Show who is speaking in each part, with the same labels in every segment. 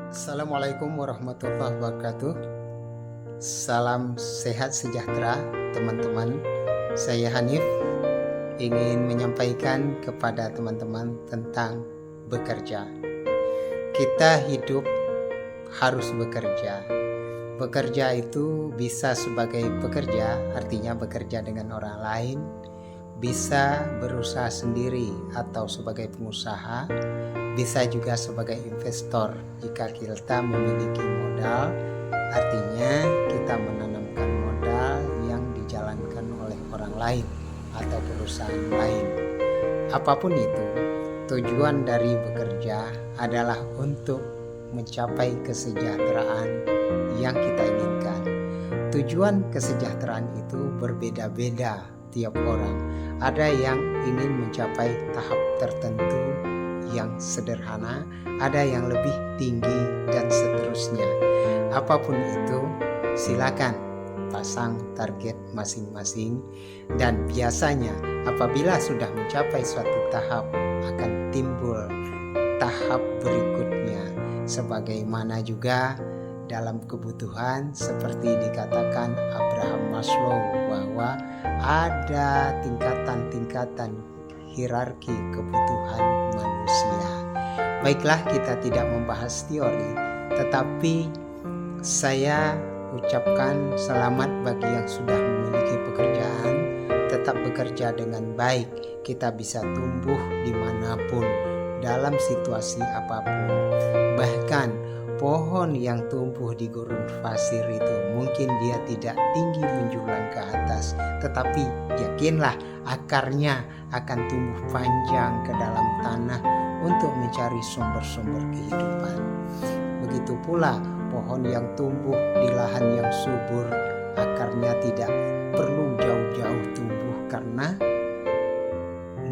Speaker 1: Assalamualaikum warahmatullahi wabarakatuh. Salam sehat sejahtera teman-teman. Saya Hanif ingin menyampaikan kepada teman-teman tentang bekerja. Kita hidup harus bekerja. Bekerja itu bisa sebagai pekerja, artinya bekerja dengan orang lain, bisa berusaha sendiri atau sebagai pengusaha, bisa juga sebagai investor jika kita memiliki modal, artinya kita menanamkan modal yang dijalankan oleh orang lain atau perusahaan lain. Apapun itu, tujuan dari bekerja adalah untuk mencapai kesejahteraan yang kita inginkan. Tujuan kesejahteraan itu berbeda-beda tiap orang. Ada yang ingin mencapai tahap tertentu yang sederhana, ada yang lebih tinggi dan seterusnya. Apapun itu, silakan pasang target masing-masing, dan biasanya apabila sudah mencapai suatu tahap akan timbul tahap berikutnya, sebagaimana juga dalam kebutuhan seperti dikatakan Abraham Maslow bahwa ada tingkatan-tingkatan hierarki kebutuhan manusia. Baiklah, kita tidak membahas teori, tetapi saya ucapkan selamat bagi yang sudah memiliki pekerjaan. Tetap bekerja dengan baik, kita bisa tumbuh dimanapun, dalam situasi apapun. Bahkan pohon yang tumbuh di gurun pasir itu mungkin dia tidak tinggi menjulang ke atas, tetapi yakinlah akarnya akan tumbuh panjang ke dalam tanah untuk mencari sumber-sumber kehidupan. Begitu pula pohon yang tumbuh di lahan yang subur, akarnya tidak perlu jauh-jauh tumbuh karena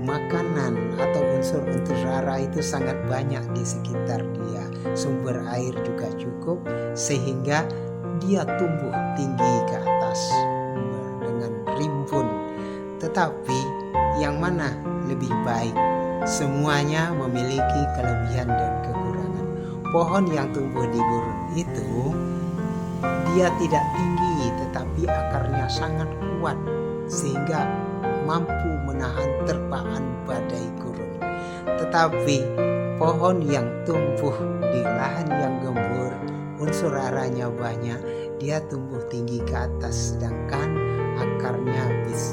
Speaker 1: makanan atau unsur-unsur hara itu sangat banyak di sekitar dia. Sumber air juga cukup sehingga dia tumbuh tinggi ke atas dengan rimbun. Tetapi yang mana lebih baik? Semuanya memiliki kelebihan dan kekurangan. Pohon yang tumbuh di gurun itu dia tidak tinggi, tetapi akarnya sangat kuat sehingga mampu menahan terpaan badai gurun. Tetapi pohon yang tumbuh di lahan yang gembur, unsur haranya banyak, dia tumbuh tinggi ke atas, sedangkan akarnya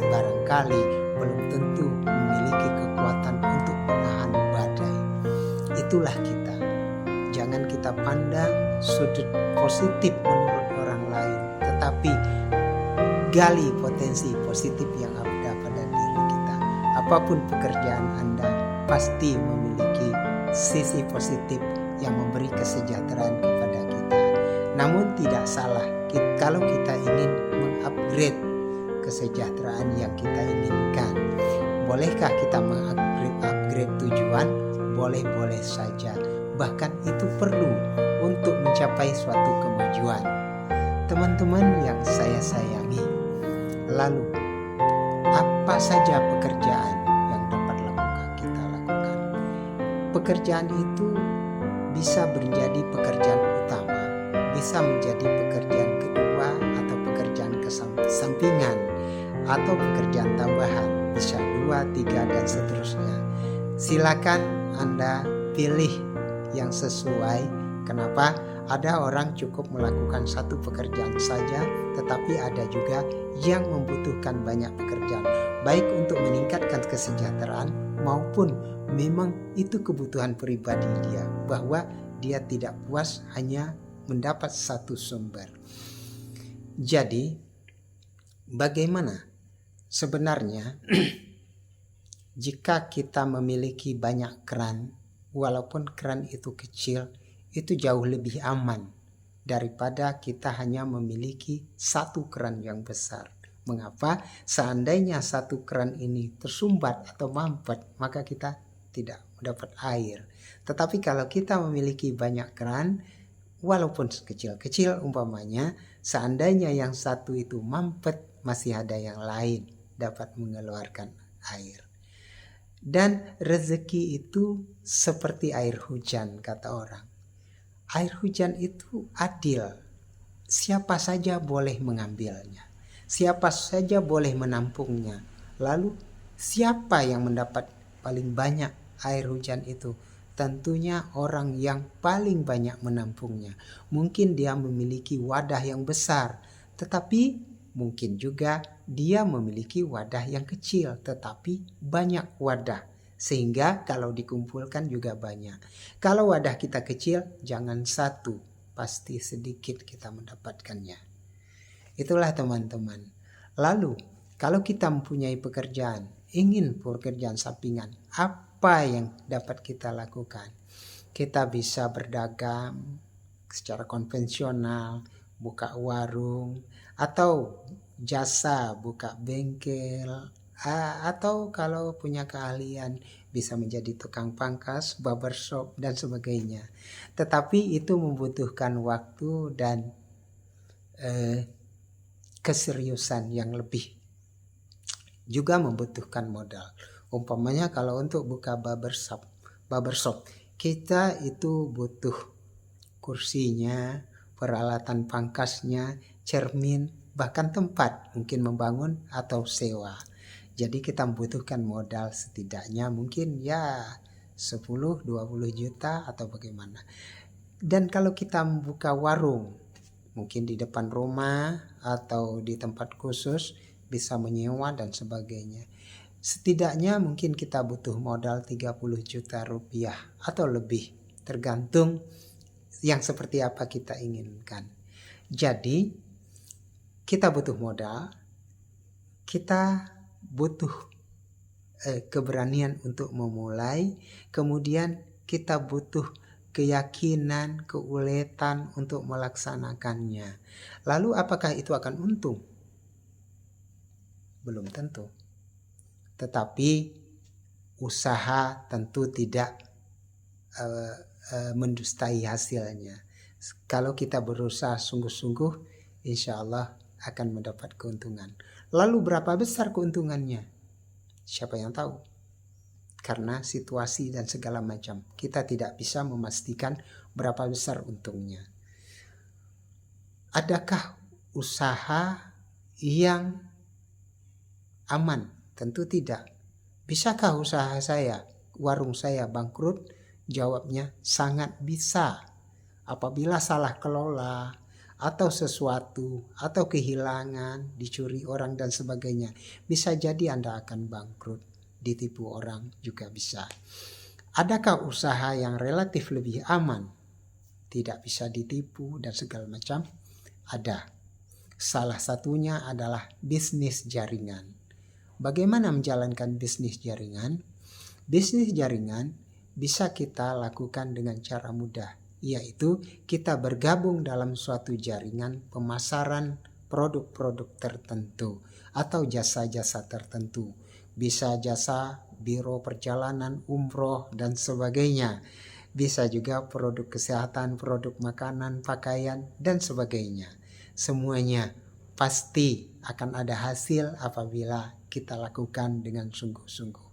Speaker 1: barangkali belum tentu memiliki kekuatan untuk menahan badai. Itulah kita. Jangan kita pandang sudut positif menurut orang lain, tetapi gali potensi positif yang ada pada diri kita. Apapun pekerjaan Anda pasti memiliki sisi positif yang memberi kesejahteraan kepada kita. Namun tidak salah kalau kita ingin mengupgrade kesejahteraan yang kita inginkan. Bolehkah kita mengupgrade tujuan? Boleh-boleh saja. Bahkan itu perlu untuk mencapai suatu kemajuan. Teman-teman yang saya sayangi, lalu apa saja pekerjaan yang dapat kita lakukan? Pekerjaan itu bisa menjadi pekerjaan utama, bisa menjadi pekerjaan kedua atau pekerjaan sampingan, atau pekerjaan tambahan, bisa 2, 3 dan seterusnya. Silakan Anda pilih yang sesuai. Kenapa? Ada orang cukup melakukan satu pekerjaan saja, tetapi ada juga yang membutuhkan banyak pekerjaan, baik untuk meningkatkan kesejahteraan maupun memang itu kebutuhan pribadi dia, bahwa dia tidak puas hanya mendapat satu sumber. Jadi, bagaimana sebenarnya jika kita memiliki banyak keran, walaupun keran itu kecil, itu jauh lebih aman daripada kita hanya memiliki satu keran yang besar. Mengapa? Seandainya satu keran ini tersumbat atau mampet, maka kita tidak dapat air. Tetapi kalau kita memiliki banyak keran, walaupun kecil-kecil umpamanya, seandainya yang satu itu mampet, masih ada yang lain dapat mengeluarkan air. Dan rezeki itu seperti air hujan, kata orang. Air hujan itu adil. Siapa saja boleh mengambilnya. Siapa saja boleh menampungnya. Lalu siapa yang mendapat paling banyak air hujan itu? Tentunya orang yang paling banyak menampungnya. Mungkin dia memiliki wadah yang besar, tetapi mungkin juga dia memiliki wadah yang kecil, tetapi banyak wadah. Sehingga kalau dikumpulkan juga banyak. Kalau wadah kita kecil, jangan satu, pasti sedikit kita mendapatkannya. Itulah teman-teman. Lalu, kalau kita mempunyai pekerjaan, ingin pekerjaan sampingan, apa yang dapat kita lakukan? Kita bisa berdagang secara konvensional, buka warung, atau jasa buka bengkel, atau kalau punya keahlian bisa menjadi tukang pangkas, barbershop, dan sebagainya. Tetapi itu membutuhkan waktu dan keseriusan yang lebih. Juga membutuhkan modal. Umpamanya kalau untuk buka barbershop, kita itu butuh kursinya, peralatan pangkasnya, cermin, bahkan tempat, mungkin membangun atau sewa. Jadi kita membutuhkan modal setidaknya mungkin ya 10-20 juta atau bagaimana. Dan kalau kita membuka warung, mungkin di depan rumah atau di tempat khusus, bisa menyewa dan sebagainya. Setidaknya mungkin kita butuh modal 30 juta rupiah atau lebih, tergantung yang seperti apa kita inginkan. Jadi kita butuh modal, kita butuh keberanian untuk memulai, kemudian kita butuh keyakinan, keuletan untuk melaksanakannya. Lalu apakah itu akan untung? Belum tentu. Tetapi usaha tentu tidak mendustai hasilnya. Kalau kita berusaha sungguh-sungguh, insya Allah akan mendapat keuntungan. Lalu berapa besar keuntungannya? Siapa yang tahu? Karena situasi dan segala macam, kita tidak bisa memastikan berapa besar untungnya. Adakah usaha yang aman? Tentu tidak. Bisakah usaha saya, warung saya bangkrut? Jawabnya sangat bisa. Apabila salah kelola atau sesuatu atau kehilangan, dicuri orang dan sebagainya, bisa jadi Anda akan bangkrut, ditipu orang juga bisa. Adakah usaha yang relatif lebih aman, tidak bisa ditipu dan segala macam? Ada. Salah satunya adalah bisnis jaringan. Bagaimana menjalankan bisnis jaringan? Bisnis jaringan bisa kita lakukan dengan cara mudah, yaitu kita bergabung dalam suatu jaringan pemasaran produk-produk tertentu atau jasa-jasa tertentu. Bisa jasa biro perjalanan, umroh, dan sebagainya. Bisa juga produk kesehatan, produk makanan, pakaian, dan sebagainya. Semuanya pasti akan ada hasil apabila kita lakukan dengan sungguh-sungguh.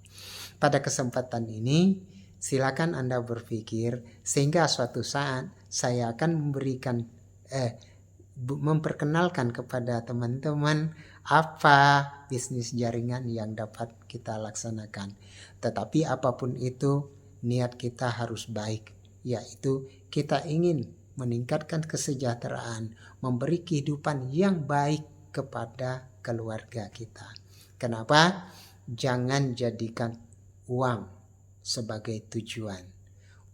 Speaker 1: Pada kesempatan ini, silakan Anda berpikir sehingga suatu saat saya akan memperkenalkan kepada teman-teman apa bisnis jaringan yang dapat kita laksanakan. Tetapi apapun itu, niat kita harus baik, yaitu kita ingin meningkatkan kesejahteraan, memberi kehidupan yang baik kepada keluarga kita. Kenapa? Jangan jadikan uang sebagai tujuan.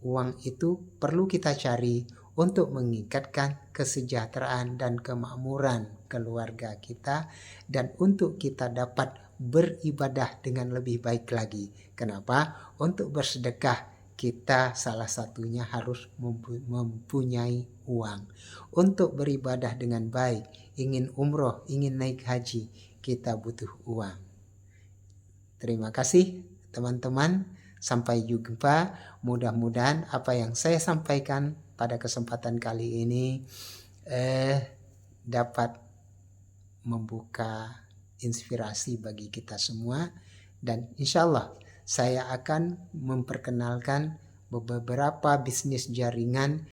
Speaker 1: Uang itu perlu kita cari untuk meningkatkan kesejahteraan dan kemakmuran keluarga kita, dan untuk kita dapat beribadah dengan lebih baik lagi. Kenapa? Untuk bersedekah kita salah satunya harus mempunyai uang. Untuk beribadah dengan baik, ingin umroh, ingin naik haji, kita butuh uang. Terima kasih teman-teman. Sampai jumpa. Mudah-mudahan apa yang saya sampaikan pada kesempatan kali ini dapat membuka inspirasi bagi kita semua. Dan insya Allah saya akan memperkenalkan beberapa bisnis jaringan